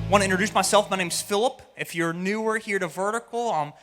want to introduce myself. My name's Philip. If you're newer here to Vertical, I'm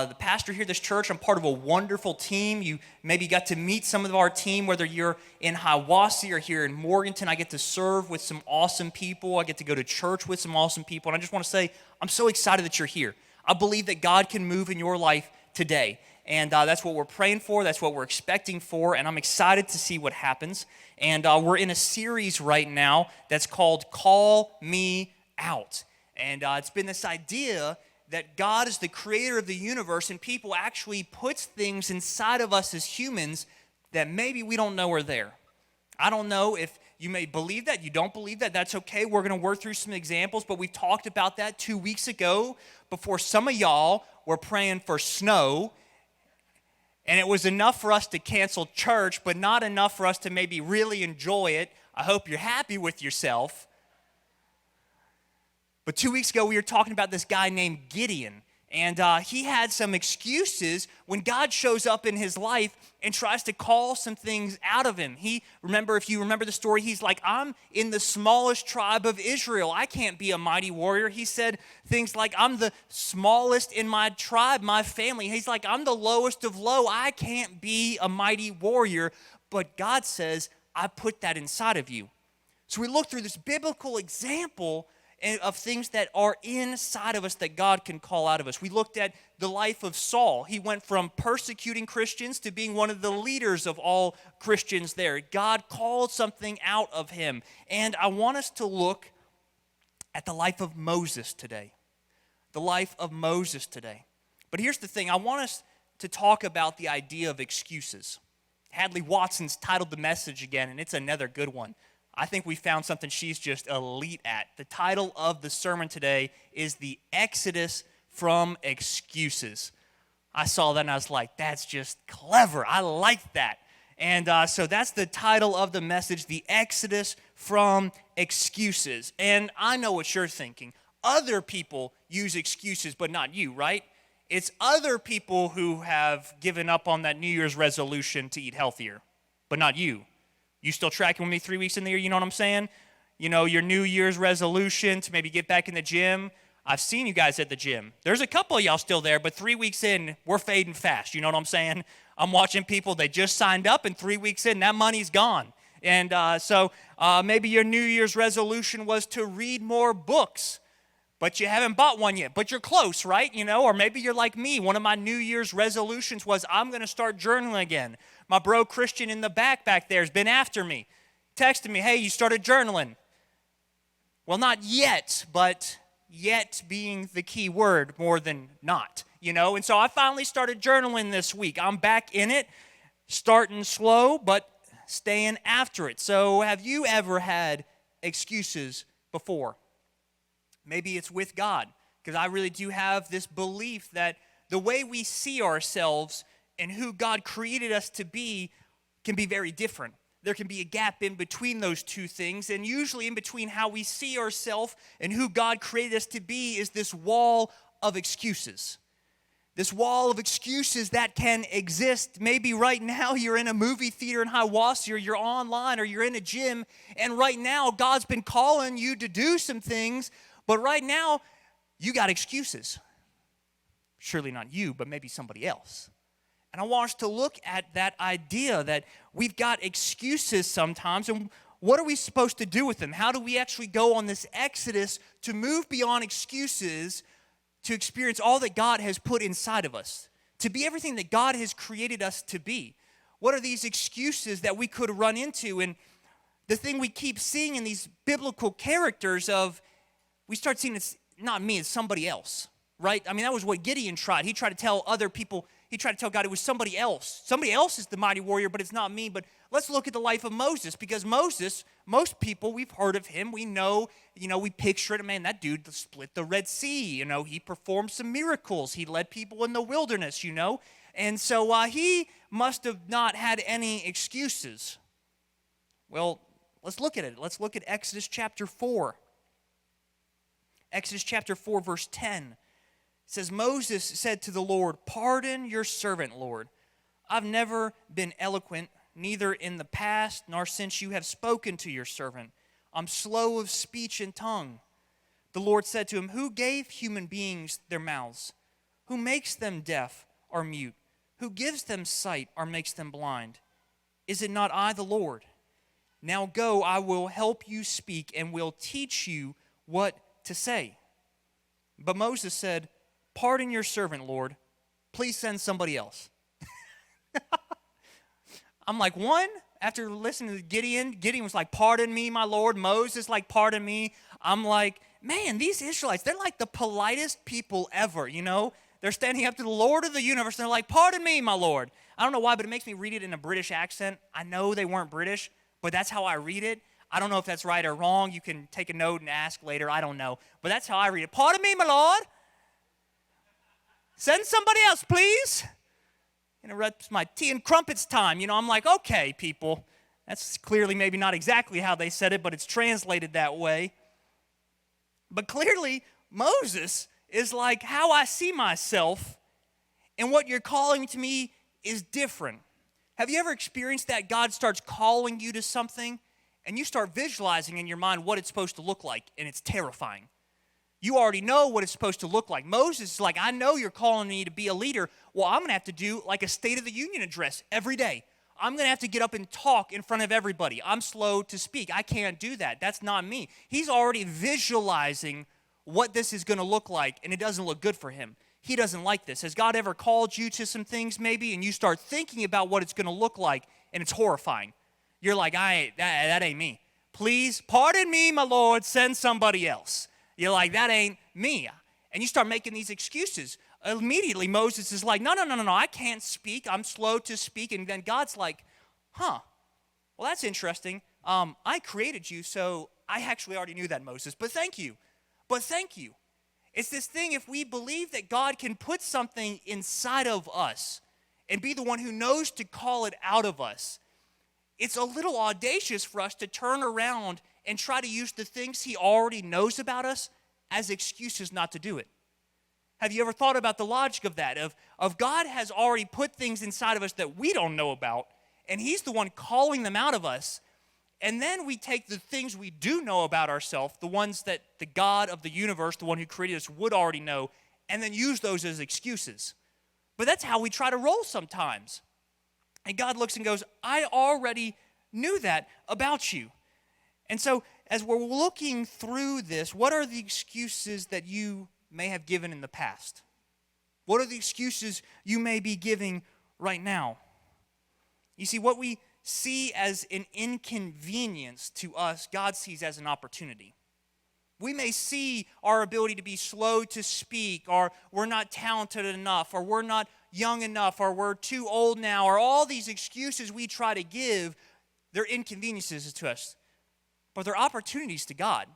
the pastor here at this church. I'm part of a wonderful team. You maybe got to meet some of our team, whether you're in Hiawassee or here in Morganton. I get to serve with some awesome people. I get to go to church with some awesome people. And I just want to say, I'm so excited that you're here. I believe that God can move in your life today. And that's what we're praying for. That's what we're expecting for. And I'm excited to see what happens. And we're in a series right now that's called Call Me Out. And it's been this idea that God is the creator of the universe, and people actually puts things inside of us as humans that maybe we don't know are there. I don't know if you may believe that, you don't believe that, that's okay. We're going to work through some examples, but we talked about that 2 weeks ago before some of y'all were praying for snow. And it was enough for us to cancel church, but not enough for us to maybe really enjoy it. I hope you're happy with yourself. But 2 weeks ago, we were talking about this guy named Gideon. And he had some excuses when God shows up in his life and tries to call some things out of him. If you remember the story, he's like, I'm in the smallest tribe of Israel. I can't be a mighty warrior. He said things like, I'm the smallest in my tribe, my family. He's like, I'm the lowest of low. I can't be a mighty warrior. But God says, I put that inside of you. So we look through this biblical example of things that are inside of us that God can call out of us. We looked at the life of Saul. He went from persecuting Christians to being one of the leaders of all Christians there. God called something out of him. And I want us to look at the life of Moses today. The life of Moses today. But here's the thing. I want us to talk about the idea of excuses. Hadley Watson's titled the message again, and it's another good one. I think we found something she's just elite at. The title of the sermon today is The Exodus from Excuses. I saw that and I was like, that's just clever. I like that. And so that's the title of the message, The Exodus from Excuses. And I know what you're thinking. Other people use excuses, but not you, right? It's other people who have given up on that New Year's resolution to eat healthier, but not you. You still tracking with me 3 weeks in the year, you know what I'm saying? You know, your New Year's resolution to maybe get back in the gym. I've seen you guys at the gym. There's a couple of y'all still there, but 3 weeks in, we're fading fast, you know what I'm saying? I'm watching people, they just signed up, and 3 weeks in, that money's gone. And so maybe your New Year's resolution was to read more books, but you haven't bought one yet, but you're close, right? You know, or maybe you're like me. One of my New Year's resolutions was I'm going to start journaling again. My bro Christian in the back there has been after me, texting me, hey, you started journaling. Well, not yet, but yet being the key word more than not, you know? And so I finally started journaling this week. I'm back in it, starting slow, but staying after it. So have you ever had excuses before? Maybe it's with God, because I really do have this belief that the way we see ourselves and who God created us to be can be very different. There can be a gap in between those two things, and usually in between how we see ourselves and who God created us to be is this wall of excuses. This wall of excuses that can exist. Maybe right now you're in a movie theater in Hiawassee, or you're online, or you're in a gym, and right now God's been calling you to do some things, but right now you got excuses. Surely not you, but maybe somebody else. And I want us to look at that idea that we've got excuses sometimes, and what are we supposed to do with them? How do we actually go on this exodus to move beyond excuses to experience all that God has put inside of us, to be everything that God has created us to be? What are these excuses that we could run into? And the thing we keep seeing in these biblical characters of, we start seeing it's not me, it's somebody else, right? I mean, that was what Gideon tried. He tried to tell other people, he tried to tell God it was somebody else. Somebody else is the mighty warrior, but it's not me. But let's look at the life of Moses, because Moses, most people, we've heard of him. We know, we picture it. Man, that dude split the Red Sea. He performed some miracles. He led people in the wilderness, And so he must have not had any excuses. Well, let's look at it. Let's look at Exodus chapter 4. Exodus chapter 4, verse 10. It says, Moses said to the Lord, pardon your servant, Lord. I've never been eloquent, neither in the past nor since you have spoken to your servant. I'm slow of speech and tongue. The Lord said to him, "Who gave human beings their mouths? Who makes them deaf or mute? Who gives them sight or makes them blind? Is it not I, the Lord? Now go, I will help you speak and will teach you what to say." But Moses said, "Pardon your servant, Lord. Please send somebody else." I'm like, one, after listening to Gideon was like, "Pardon me, my Lord." Moses like, "Pardon me." I'm like, man, these Israelites, they're like the politest people ever, you know? They're standing up to the Lord of the universe, and they're like, "Pardon me, my Lord." I don't know why, but it makes me read it in a British accent. I know they weren't British, but that's how I read it. I don't know if that's right or wrong. You can take a note and ask later. I don't know. But that's how I read it. "Pardon me, my Lord. Send somebody else, please." And it's my tea and crumpets time. You know, I'm like, okay, people. That's clearly maybe not exactly how they said it, but it's translated that way. But clearly, Moses is like, how I see myself and what you're calling to me is different. Have you ever experienced that? God starts calling you to something and you start visualizing in your mind what it's supposed to look like, and it's terrifying. You already know what it's supposed to look like. Moses is like, "I know you're calling me to be a leader. Well, I'm going to have to do like a State of the Union address every day. I'm going to have to get up and talk in front of everybody. I'm slow to speak. I can't do that. That's not me." He's already visualizing what this is going to look like, and it doesn't look good for him. He doesn't like this. Has God ever called you to some things maybe, and you start thinking about what it's going to look like, and it's horrifying? You're like, that ain't me. "Please, pardon me, my Lord, send somebody else." You're like, that ain't me. And you start making these excuses. Immediately, Moses is like, no, I can't speak. I'm slow to speak. And then God's like, well, that's interesting. I created you, so I actually already knew that, Moses. But thank you. It's this thing, if we believe that God can put something inside of us and be the one who knows to call it out of us, it's a little audacious for us to turn around and try to use the things he already knows about us as excuses not to do it. Have you ever thought about the logic of that? Of God has already put things inside of us that we don't know about, and he's the one calling them out of us. And then we take the things we do know about ourselves, the ones that the God of the universe, the one who created us, would already know, and then use those as excuses. But that's how we try to roll sometimes. And God looks and goes, "I already knew that about you." And so as we're looking through this, what are the excuses that you may have given in the past? What are the excuses you may be giving right now? You see, what we see as an inconvenience to us, God sees as an opportunity. We may see our ability to be slow to speak, or we're not talented enough, or we're not young enough, or we're too old now, or all these excuses we try to give, they're inconveniences to us. But they're opportunities to God.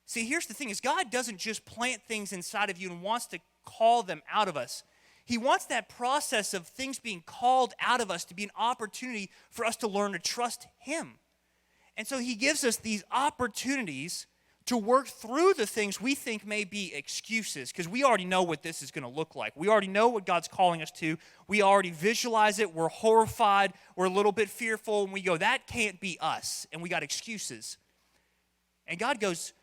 See, here's the thing, is God doesn't just plant things inside of you and wants to call them out of us. He wants that process of things being called out of us to be an opportunity for us to learn to trust him. And so he gives us these opportunities to work through the things we think may be excuses, because we already know what this is going to look like. We already know what God's calling us to. We already visualize it. We're horrified. We're a little bit fearful. And we go, that can't be us. And we got excuses. And God goes,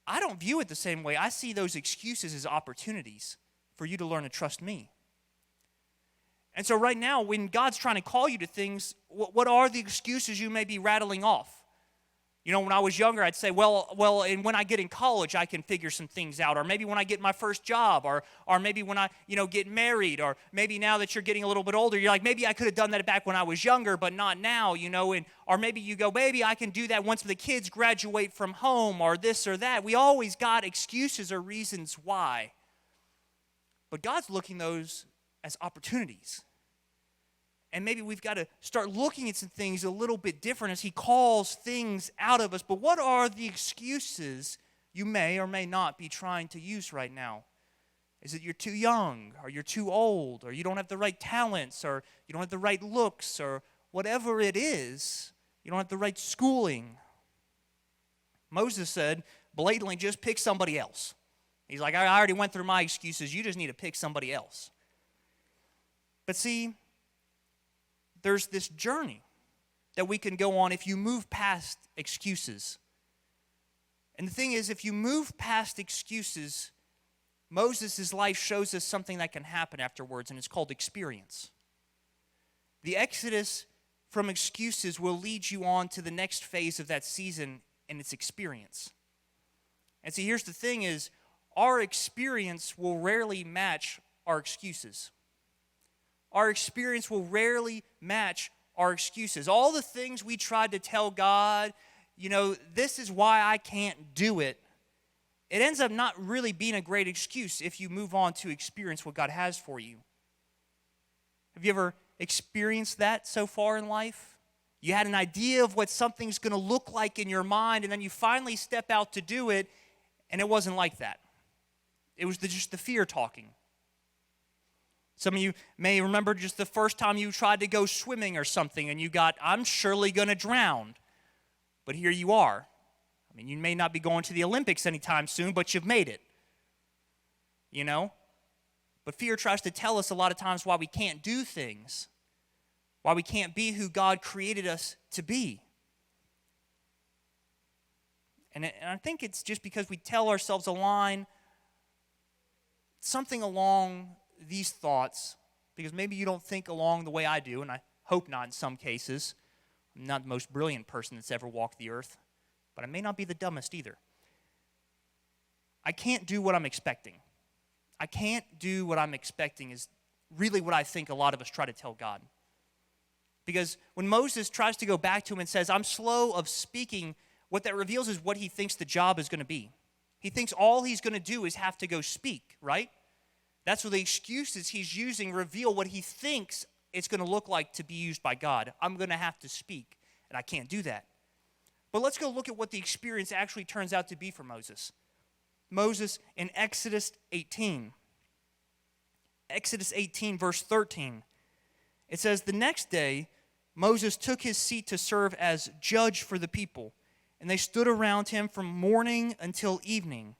I don't view it the same way. I see those excuses as opportunities for you to learn to trust me. And so right now, when God's trying to call you to things, what are the excuses you may be rattling off? You know, when I was younger, I'd say, well, and when I get in college, I can figure some things out. Or maybe when I get my first job, or maybe when I, get married, or maybe now that you're getting a little bit older, you're like, maybe I could have done that back when I was younger, but not now, or maybe you go, maybe I can do that once the kids graduate from home, or this or that. We always got excuses or reasons why. But God's looking those as opportunities. And maybe we've got to start looking at some things a little bit different as he calls things out of us. But what are the excuses you may or may not be trying to use right now? Is it you're too young, or you're too old, or you don't have the right talents, or you don't have the right looks, or whatever it is, you don't have the right schooling? Moses said, blatantly, just pick somebody else. He's like, I already went through my excuses. You just need to pick somebody else. But see, there's this journey that we can go on if you move past excuses. And the thing is, if you move past excuses, Moses' life shows us something that can happen afterwards, and it's called experience. The exodus from excuses will lead you on to the next phase of that season, and it's experience. And see, here's the thing is, our experience will rarely match our excuses. Our experience will rarely match our excuses. All the things we tried to tell God, this is why I can't do it, it ends up not really being a great excuse if you move on to experience what God has for you. Have you ever experienced that so far in life? You had an idea of what something's going to look like in your mind, and then you finally step out to do it, and it wasn't like that. It was just the fear talking. Some of you may remember just the first time you tried to go swimming or something, and you got, I'm surely going to drown. But here you are. I mean, you may not be going to the Olympics anytime soon, but you've made it. But fear tries to tell us a lot of times why we can't do things, why we can't be who God created us to be. And I think it's just because we tell ourselves something along these thoughts, because maybe you don't think along the way I do, and I hope not in some cases. I'm not the most brilliant person that's ever walked the earth, but I may not be the dumbest either. I can't do what I'm expecting. I can't do what I'm expecting is really what I think a lot of us try to tell God. Because when Moses tries to go back to him and says, I'm slow of speaking, what that reveals is what he thinks the job is going to be. He thinks all he's going to do is have to go speak, right? That's what the excuses he's using reveal what he thinks it's going to look like to be used by God. I'm going to have to speak, and I can't do that. But let's go look at what the experience actually turns out to be for Moses. Moses in Exodus 18. Exodus 18, verse 13. It says, the next day, Moses took his seat to serve as judge for the people, and they stood around him from morning until evening.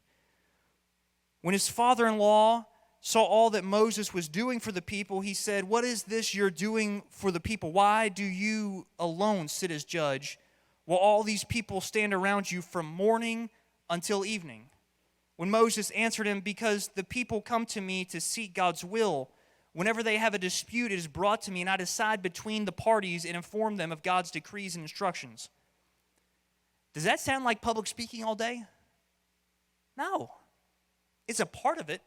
When his father-in-law saw all that Moses was doing for the people, he said, what is this you're doing for the people? Why do you alone sit as judge while all these people stand around you from morning until evening? When Moses answered him, because the people come to me to seek God's will. Whenever they have a dispute, it is brought to me, and I decide between the parties and inform them of God's decrees and instructions. Does that sound like public speaking all day? No. It's a part of it.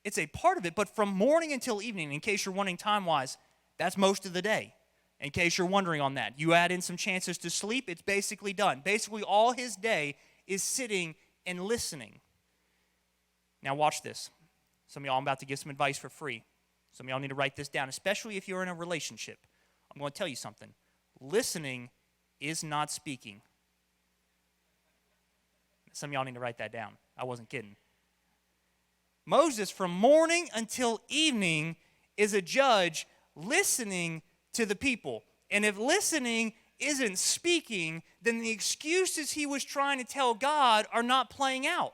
It's a part of it, but from morning until evening, in case you're wondering time-wise, that's most of the day. In case you're wondering on that. You add in some chances to sleep, it's basically done. Basically, all his day is sitting and listening. Now watch this. Some of y'all, I'm about to give some advice for free. Some of y'all need to write this down, especially if you're in a relationship. I'm going to tell you something. Listening is not speaking. Some of y'all need to write that down. I wasn't kidding. Moses, from morning until evening, is a judge listening to the people. And if listening isn't speaking, then the excuses he was trying to tell God are not playing out.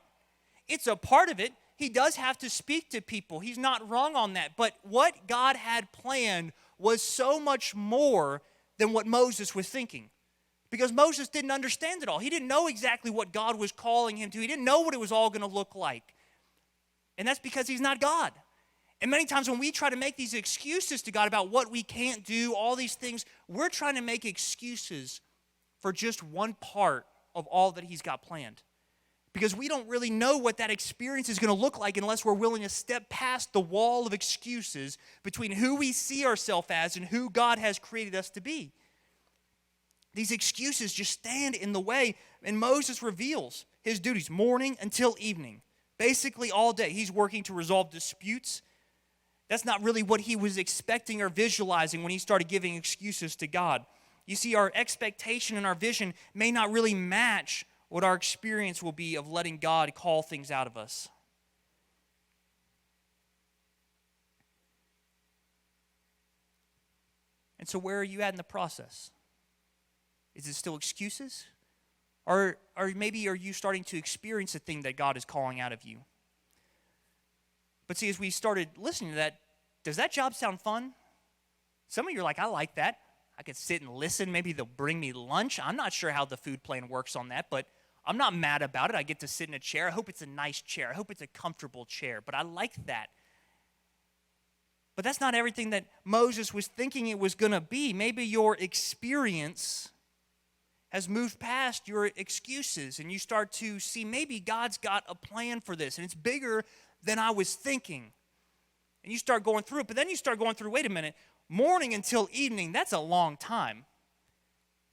It's a part of it. He does have to speak to people. He's not wrong on that. But what God had planned was so much more than what Moses was thinking. Because Moses didn't understand it all. He didn't know exactly what God was calling him to. He didn't know what it was all going to look like. And that's because he's not God. And many times when we try to make these excuses to God about what we can't do, all these things, we're trying to make excuses for just one part of all that he's got planned. Because we don't really know what that experience is going to look like unless we're willing to step past the wall of excuses between who we see ourselves as and who God has created us to be. These excuses just stand in the way, and Moses reveals his duties morning until evening. Basically all day, he's working to resolve disputes. That's not really what he was expecting or visualizing when he started giving excuses to God. You see, our expectation and our vision may not really match what our experience will be of letting God call things out of us. And so where are you at in the process? Is it still excuses? Or maybe are you starting to experience a thing that God is calling out of you? But see, as we started listening to that, does that job sound fun? Some of you are like, I like that. I could sit and listen. Maybe they'll bring me lunch. I'm not sure how the food plan works on that, but I'm not mad about it. I get to sit in a chair. I hope it's a nice chair. I hope it's a comfortable chair, but I like that. But that's not everything that Moses was thinking it was going to be. Maybe your experience has moved past your excuses, and you start to see maybe God's got a plan for this, and it's bigger than I was thinking. And you start going through it, but then you start going through, wait a minute, morning until evening, that's a long time.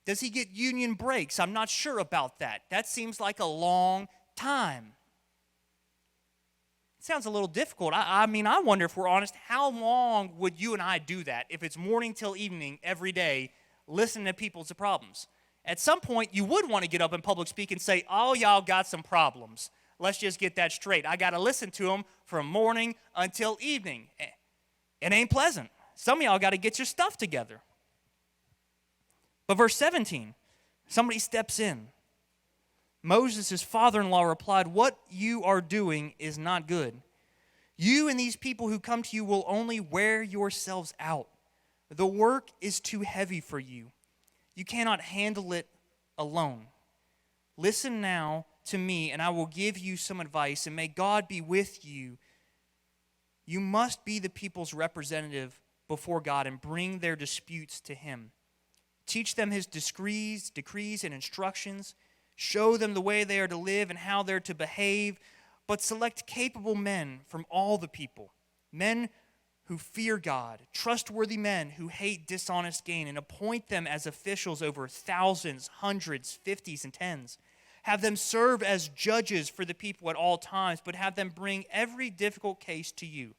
Does he get union breaks? I'm not sure about that. That seems like a long time. It sounds a little difficult. I mean, I wonder if we're honest, how long would you and I do that if it's morning till evening every day, listening to people's problems? At some point, you would want to get up in public speak and say, oh, y'all got some problems. Let's just get that straight. I got to listen to them from morning until evening. It ain't pleasant. Some of y'all got to get your stuff together. But verse 17, somebody steps in. Moses' father-in-law replied, what you are doing is not good. You and these people who come to you will only wear yourselves out. The work is too heavy for you. You cannot handle it alone. Listen now to me, and I will give you some advice, and may God be with you. You must be the people's representative before God and bring their disputes to him. Teach them his decrees, and instructions. Show them the way they are to live and how they're to behave, but select capable men from all the people, men who fear God, trustworthy men who hate dishonest gain, and appoint them as officials over thousands, hundreds, fifties, and tens. Have them serve as judges for the people at all times, but have them bring every difficult case to you.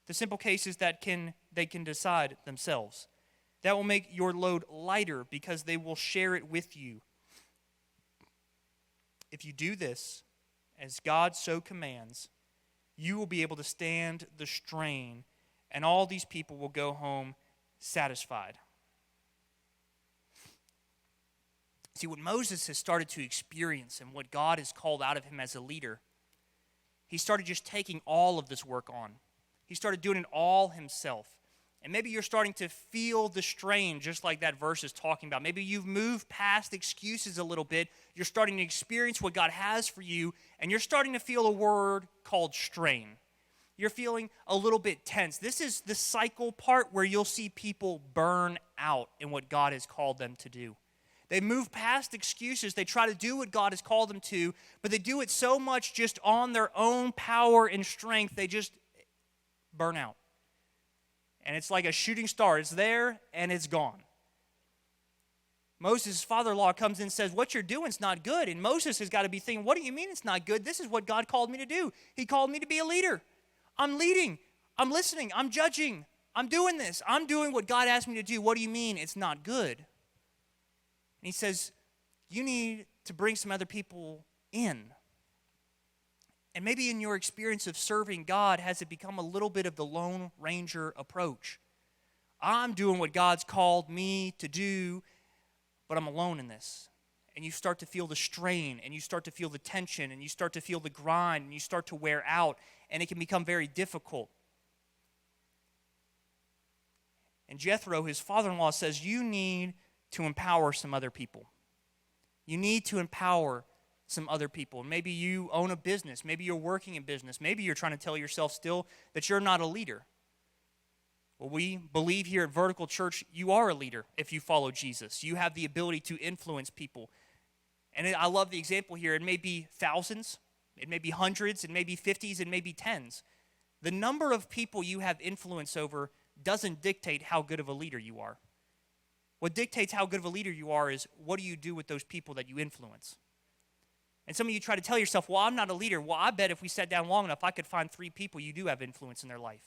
The simple cases that they can decide themselves. That will make your load lighter because they will share it with you. If you do this, as God so commands, you will be able to stand the strain, and all these people will go home satisfied. See, what Moses has started to experience and what God has called out of him as a leader, he started just taking all of this work on. He started doing it all himself. And maybe you're starting to feel the strain, just like that verse is talking about. Maybe you've moved past excuses a little bit. You're starting to experience what God has for you, and you're starting to feel a word called strain. You're feeling a little bit tense. This is the cycle part where you'll see people burn out in what God has called them to do. They move past excuses. They try to do what God has called them to, but they do it so much just on their own power and strength, they just burn out. And it's like a shooting star. It's there and it's gone. Moses' father-in-law comes in and says, what you're doing is not good. And Moses has got to be thinking, what do you mean it's not good? This is what God called me to do. He called me to be a leader. I'm leading. I'm listening. I'm judging. I'm doing this. I'm doing what God asked me to do. What do you mean it's not good? And he says, you need to bring some other people in. And maybe in your experience of serving God, has it become a little bit of the Lone Ranger approach? I'm doing what God's called me to do, but I'm alone in this. And you start to feel the strain, and you start to feel the tension, and you start to feel the grind, and you start to wear out, and it can become very difficult. And Jethro, his father-in-law, says, you need to empower some other people. You need to empower some other people. Maybe you own a business. Maybe you're working in business. Maybe you're trying to tell yourself still that you're not a leader. Well, we believe here at Vertical Church, you are a leader if you follow Jesus. You have the ability to influence people. And I love the example here. It may be thousands, it may be hundreds, it may be 50s, it may be 10s. The number of people you have influence over doesn't dictate how good of a leader you are. What dictates how good of a leader you are is what do you do with those people that you influence? And some of you try to tell yourself, well, I'm not a leader. Well, I bet if we sat down long enough, I could find 3 people you do have influence in their life.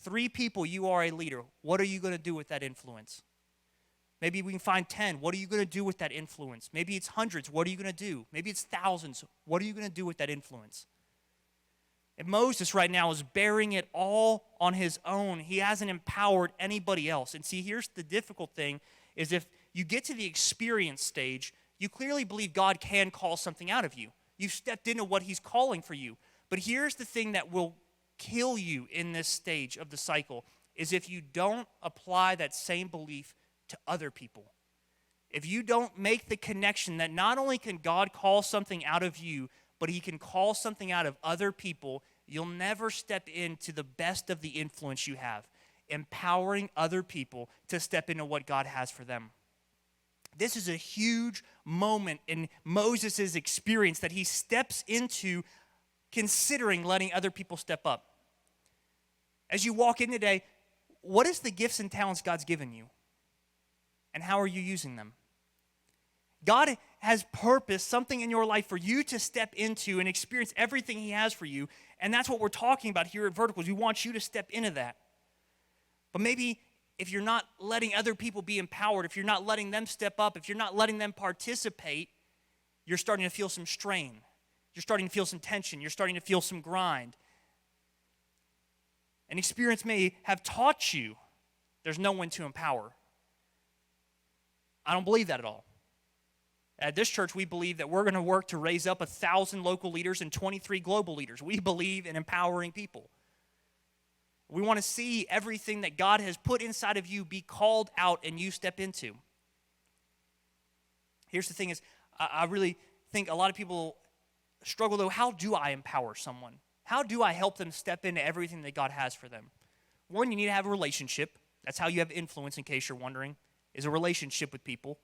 3 people, you are a leader. What are you going to do with that influence? Maybe we can find 10. What are you going to do with that influence? Maybe it's hundreds. What are you going to do? Maybe it's thousands. What are you going to do with that influence? And Moses right now is bearing it all on his own. He hasn't empowered anybody else. And see, here's the difficult thing, is if you get to the experience stage, you clearly believe God can call something out of you. You've stepped into what he's calling for you. But here's the thing that will kill you in this stage of the cycle, is if you don't apply that same belief to other people. if you don't make the connection that not only can God call something out of you, but he can call something out of other people, you'll never step into the best of the influence you have, empowering other people to step into what God has for them. This is a huge moment in Moses' experience that he steps into considering letting other people step up. As you walk in today, what is the gifts and talents God's given you? And how are you using them? God has purposed something in your life for you to step into and experience everything he has for you. And that's what we're talking about here at Verticals. We want you to step into that. But maybe if you're not letting other people be empowered, if you're not letting them step up, if you're not letting them participate, you're starting to feel some strain. You're starting to feel some tension. You're starting to feel some grind. And experience may have taught you there's no one to empower. I don't believe that at all. At this church, we believe that we're going to work to raise up 1,000 local leaders and 23 global leaders. We believe in empowering people. We want to see everything that God has put inside of you be called out and you step into. Here's the thing is, I really think a lot of people struggle, though. How do I empower someone? How do I help them step into everything that God has for them? One, you need to have a relationship. That's how you have influence, in case you're wondering, is a relationship with people.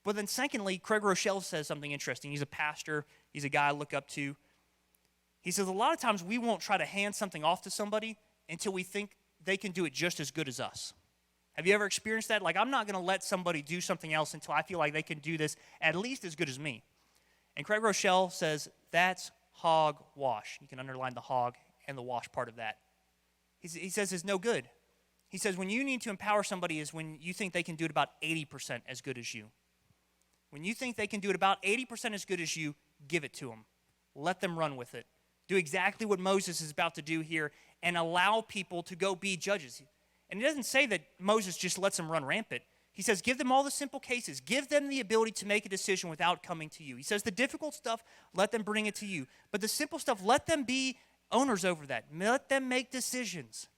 But then secondly, Craig Rochelle says something interesting. He's a pastor. He's a guy I look up to. He says a lot of times we won't try to hand something off to somebody until we think they can do it just as good as us. Have you ever experienced that? Like, I'm not going to let somebody do something else until I feel like they can do this at least as good as me. And Craig Rochelle says that's hogwash. You can underline the hog and the wash part of that. He says it's no good. He says when you need to empower somebody is when you think they can do it about 80% as good as you. When you think they can do it about 80% as good as you, give it to them. Let them run with it. Do exactly what Moses is about to do here and allow people to go be judges. And it doesn't say that Moses just lets them run rampant. He says give them all the simple cases. Give them the ability to make a decision without coming to you. He says the difficult stuff, let them bring it to you. But the simple stuff, let them be owners over that. Let them make decisions.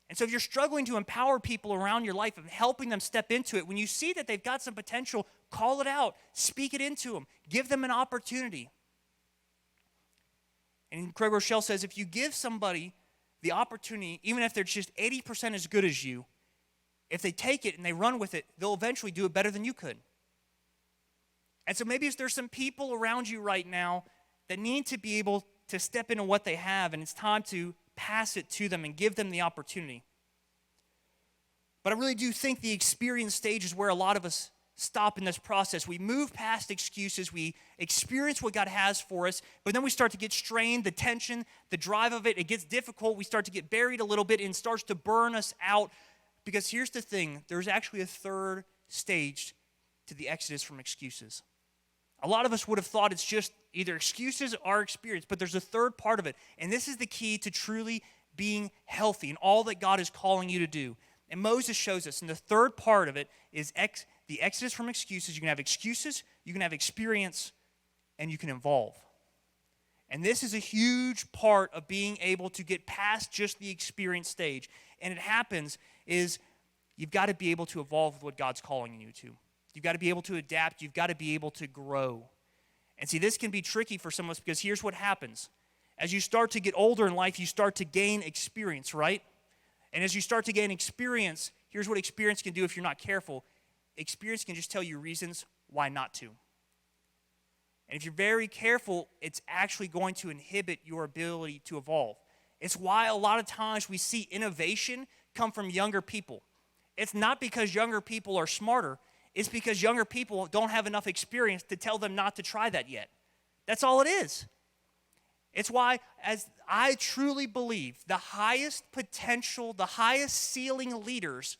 And so if you're struggling to empower people around your life and helping them step into it, when you see that they've got some potential, call it out. Speak it into them. Give them an opportunity. And Craig Rochelle says if you give somebody the opportunity, even if they're just 80% as good as you, if they take it and they run with it, they'll eventually do it better than you could. And so maybe there's some people around you right now that need to be able to step into what they have, and it's time to pass it to them and give them the opportunity. But I really do think the experience stage is where a lot of us stop in this process. We move past excuses. We experience what God has for us, but then we start to get strained, the tension, the drive of it. It gets difficult. We start to get buried a little bit and starts to burn us out. Because here's the thing, there's actually a third stage to the exodus from excuses. A lot of us would have thought it's just either excuses or experience, but there's a third part of it. And this is the key to truly being healthy and all that God is calling you to do. And Moses shows us, and the third part of it is the exodus from excuses. You can have excuses, you can have experience, and you can evolve. And this is a huge part of being able to get past just the experience stage. And it happens is you've got to be able to evolve with what God's calling you to. You've got to be able to adapt. You've got to be able to grow. And see, this can be tricky for some of us because here's what happens. As you start to get older in life, you start to gain experience, right? And as you start to gain experience, here's what experience can do if you're not careful. Experience can just tell you reasons why not to. And if you're very careful, it's actually going to inhibit your ability to evolve. It's why a lot of times we see innovation come from younger people. It's not because younger people are smarter. It's because younger people don't have enough experience to tell them not to try that yet. That's all it is. It's why, as I truly believe, the highest potential, the highest ceiling leaders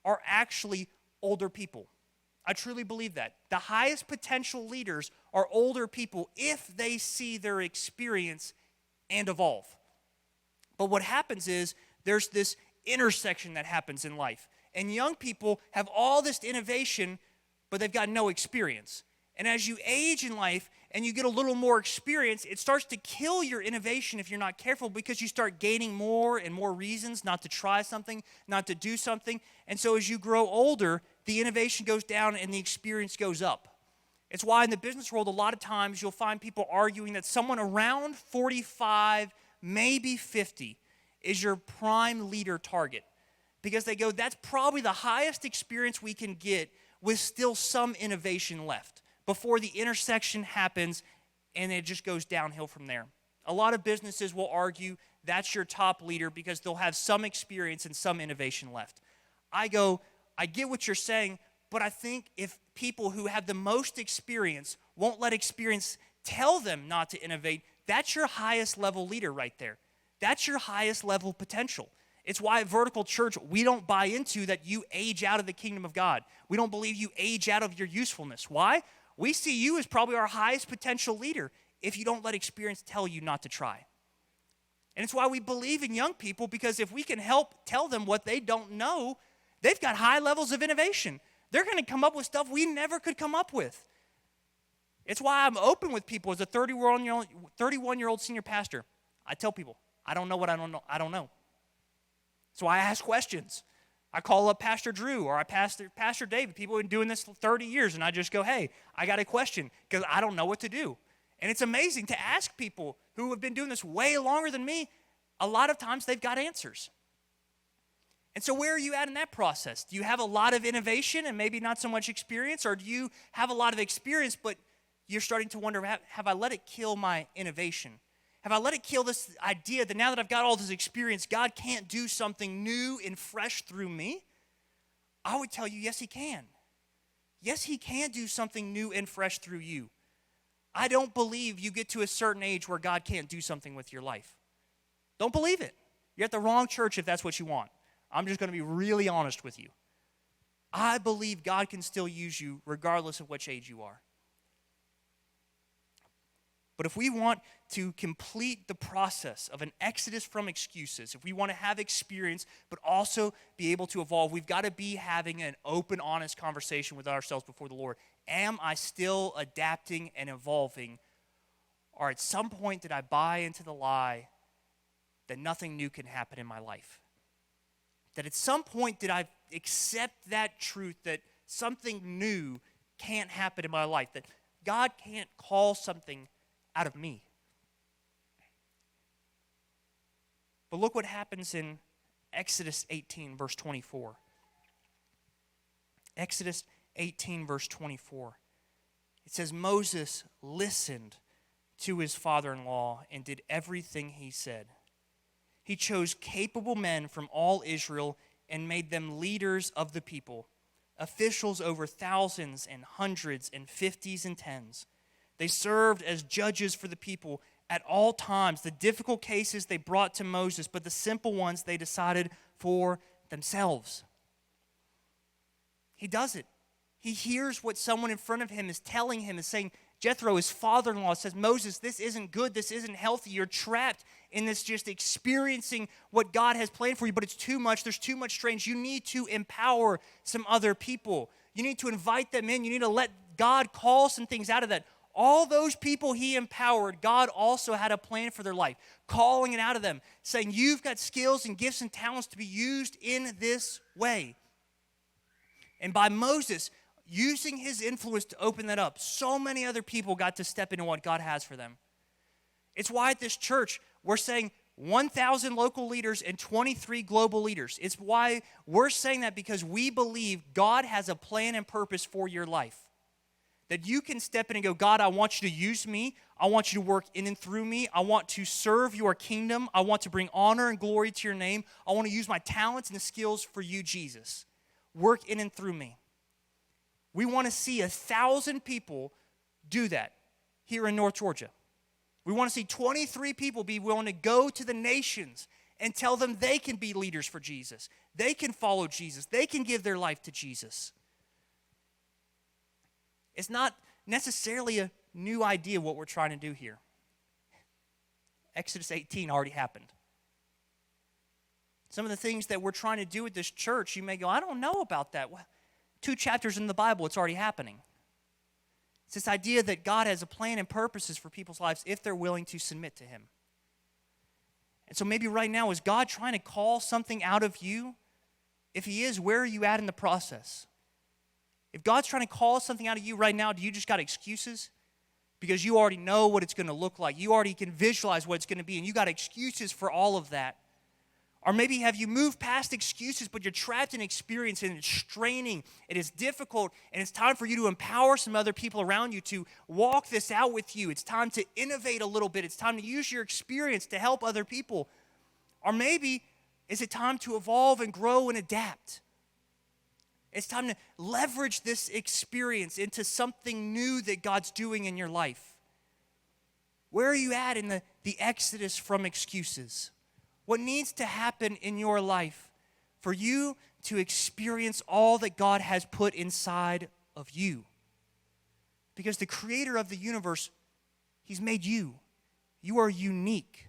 are actually older people. I truly believe that. The highest potential leaders are older people if they see their experience and evolve. But what happens is there's this intersection that happens in life. And young people have all this innovation, but they've got no experience. And as you age in life and you get a little more experience, it starts to kill your innovation if you're not careful, because you start gaining more and more reasons not to try something, not to do something. And so as you grow older, the innovation goes down and the experience goes up. It's why in the business world, a lot of times you'll find people arguing that someone around 45, maybe 50, is your prime leader target. Because they go, that's probably the highest experience we can get with still some innovation left before the intersection happens and it just goes downhill from there. A lot of businesses will argue that's your top leader because they'll have some experience and some innovation left. I go, I get what you're saying, but I think if people who have the most experience won't let experience tell them not to innovate, that's your highest level leader right there. That's your highest level potential. It's why at Vertical Church, we don't buy into that you age out of the kingdom of God. We don't believe you age out of your usefulness. Why? We see you as probably our highest potential leader if you don't let experience tell you not to try. And it's why we believe in young people, because if we can help tell them what they don't know, they've got high levels of innovation. They're going to come up with stuff we never could come up with. It's why I'm open with people as a 31-year-old senior pastor. I tell people, I don't know what I don't know. I don't know. So I ask questions. I call up Pastor Drew or Pastor David. People have been doing this for 30 years, and I just go, hey, I got a question because I don't know what to do. And it's amazing to ask people who have been doing this way longer than me. A lot of times they've got answers. And so where are you at in that process? Do you have a lot of innovation and maybe not so much experience? Or do you have a lot of experience, but you're starting to wonder, have I let it kill my innovation? Have I let it kill this idea that now that I've got all this experience, God can't do something new and fresh through me? I would tell you, yes, he can. Yes, he can do something new and fresh through you. I don't believe you get to a certain age where God can't do something with your life. Don't believe it. You're at the wrong church if that's what you want. I'm just going to be really honest with you. I believe God can still use you regardless of which age you are. But if we want to complete the process of an exodus from excuses, if we want to have experience but also be able to evolve, we've got to be having an open, honest conversation with ourselves before the Lord. Am I still adapting and evolving? Or at some point did I buy into the lie that nothing new can happen in my life? That at some point did I accept that truth that something new can't happen in my life, that God can't call something out of me? But look what happens in Exodus 18, verse 24. Exodus 18, verse 24. It says, Moses listened to his father-in-law and did everything he said. He chose capable men from all Israel and made them leaders of the people, officials over thousands and hundreds and fifties and tens. They served as judges for the people at all times. The difficult cases they brought to Moses, but the simple ones they decided for themselves. He does it. He hears what someone in front of him is telling him, is saying, Jethro, his father-in-law, says, Moses, this isn't good, this isn't healthy, you're trapped in this just experiencing what God has planned for you, but it's too much, there's too much strain. You need to empower some other people. You need to invite them in, you need to let God call some things out of that. All those people he empowered, God also had a plan for their life, calling it out of them, saying, you've got skills and gifts and talents to be used in this way. And by Moses using his influence to open that up, so many other people got to step into what God has for them. It's why at this church, we're saying 1,000 local leaders and 23 global leaders. It's why we're saying that, because we believe God has a plan and purpose for your life. That you can step in and go, God, I want you to use me. I want you to work in and through me. I want to serve your kingdom. I want to bring honor and glory to your name. I want to use my talents and the skills for you, Jesus. Work in and through me. We want to see 1,000 people do that here in North Georgia. We want to see 23 people be willing to go to the nations and tell them they can be leaders for Jesus. They can follow Jesus. They can give their life to Jesus. It's not necessarily a new idea what we're trying to do here. Exodus 18 already happened. Some of the things that we're trying to do at this church, you may go, I don't know about that. Well, 2 chapters in the Bible, it's already happening. It's this idea that God has a plan and purposes for people's lives if they're willing to submit to him. And so maybe right now, is God trying to call something out of you? If he is, where are you at in the process? If God's trying to call something out of you right now, do you just got excuses? Because you already know what it's going to look like. You already can visualize what it's going to be, and you got excuses for all of that. Or maybe have you moved past excuses, but you're trapped in experience, and it's straining, it is difficult, and it's time for you to empower some other people around you to walk this out with you. It's time to innovate a little bit. It's time to use your experience to help other people. Or maybe is it time to evolve and grow and adapt? It's time to leverage this experience into something new that God's doing in your life. Where are you at in the exodus from excuses? What needs to happen in your life for you to experience all that God has put inside of you? Because the creator of the universe, he's made you. You are unique.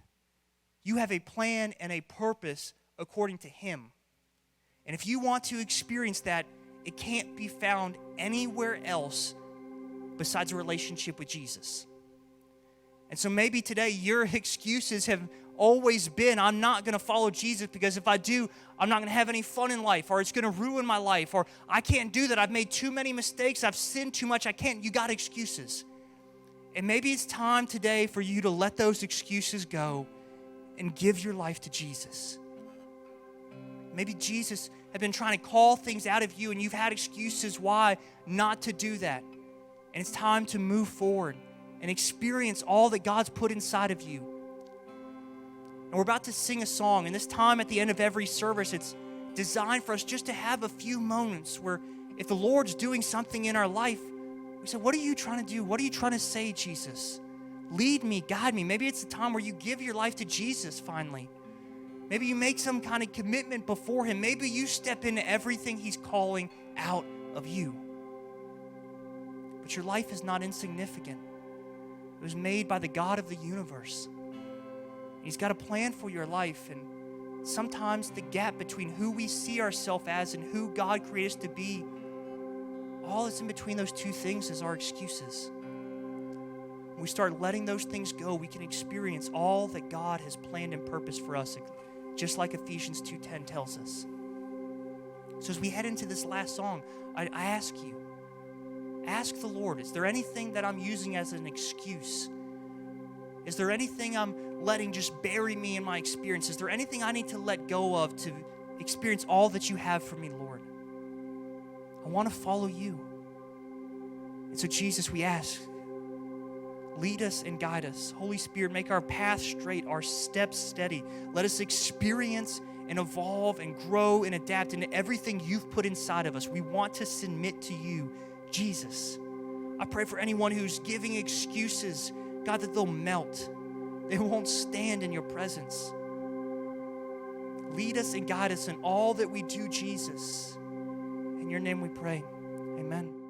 You have a plan and a purpose according to him. And if you want to experience that, it can't be found anywhere else besides a relationship with Jesus. And so maybe today your excuses have always been, I'm not going to follow Jesus because if I do, I'm not going to have any fun in life, or it's going to ruin my life, or I can't do that. I've made too many mistakes. I've sinned too much. I can't. You got excuses. And maybe it's time today for you to let those excuses go and give your life to Jesus. Maybe Jesus had been trying to call things out of you, and you've had excuses why not to do that. And it's time to move forward and experience all that God's put inside of you. And we're about to sing a song, and this time at the end of every service, it's designed for us just to have a few moments where if the Lord's doing something in our life, we say, what are you trying to do? What are you trying to say, Jesus? Lead me, guide me. Maybe it's the time where you give your life to Jesus finally. Maybe you make some kind of commitment before him. Maybe you step into everything he's calling out of you. But your life is not insignificant. It was made by the God of the universe. He's got a plan for your life, and sometimes the gap between who we see ourselves as and who God created us to be, all that's in between those two things is our excuses. When we start letting those things go, we can experience all that God has planned and purposed for us, just like Ephesians 2:10 tells us. So as we head into this last song, I ask you, ask the Lord, is there anything that I'm using as an excuse? Is there anything I'm letting just bury me in my experience? Is there anything I need to let go of to experience all that you have for me, Lord? I want to follow you. And so, Jesus, we ask, lead us and guide us. Holy Spirit, make our path straight, our steps steady. Let us experience and evolve and grow and adapt into everything you've put inside of us. We want to submit to you, Jesus. I pray for anyone who's giving excuses, God, that they'll melt. They won't stand in your presence. Lead us and guide us in all that we do, Jesus. In your name we pray. Amen.